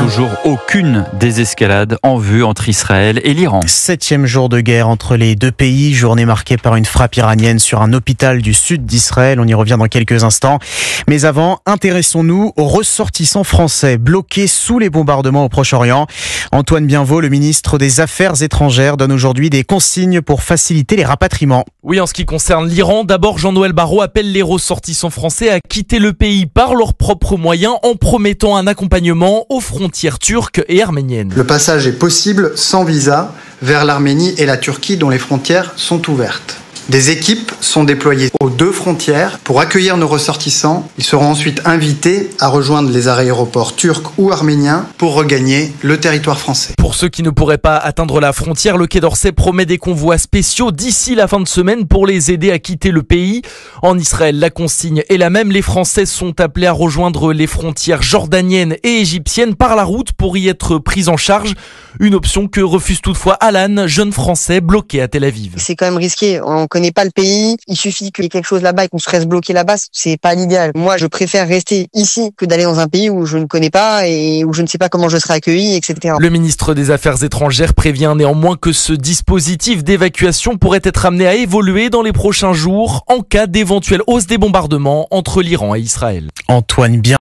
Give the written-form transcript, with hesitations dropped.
toujours aucune désescalade en vue entre Israël et l'Iran. 7e jour de guerre entre les deux pays, journée marquée par une frappe iranienne sur un hôpital du sud d'Israël. On y revient dans quelques instants. Mais avant, intéressons-nous aux ressortissants français bloqués sous les bombardements au Proche-Orient. Antoine Bienvaux, le ministre des Affaires étrangères, donne aujourd'hui des consignes pour faciliter les rapatriements. Oui, en ce qui concerne l'Iran, d'abord Jean-Noël Barrot appelle les ressortissants français à quitter le pays par leurs propres moyens en promettant un accompagnement aux frontières turques et arméniennes. Le passage est possible sans visa vers l'Arménie et la Turquie dont les frontières sont ouvertes. Des équipes sont déployées aux deux frontières pour accueillir nos ressortissants. Ils seront ensuite invités à rejoindre les aéroports turcs ou arméniens pour regagner le territoire français. Pour ceux qui ne pourraient pas atteindre la frontière, le Quai d'Orsay promet des convois spéciaux d'ici la fin de semaine pour les aider à quitter le pays. En Israël, la consigne est la même. Les Français sont appelés à rejoindre les frontières jordaniennes et égyptiennes par la route pour y être pris en charge. Une option que refuse toutefois Alan, jeune Français bloqué à Tel Aviv. C'est quand même risqué. On connaît pas le pays. Il suffit qu'il y ait quelque chose là-bas et qu'on se reste bloqué là-bas. C'est pas l'idéal. Moi, je préfère rester ici que d'aller dans un pays où je ne connais pas et où je ne sais pas comment je serai accueilli, etc. Le ministre des Affaires étrangères prévient néanmoins que ce dispositif d'évacuation pourrait être amené à évoluer dans les prochains jours en cas d'éventuelle hausse des bombardements entre l'Iran et Israël. Antoine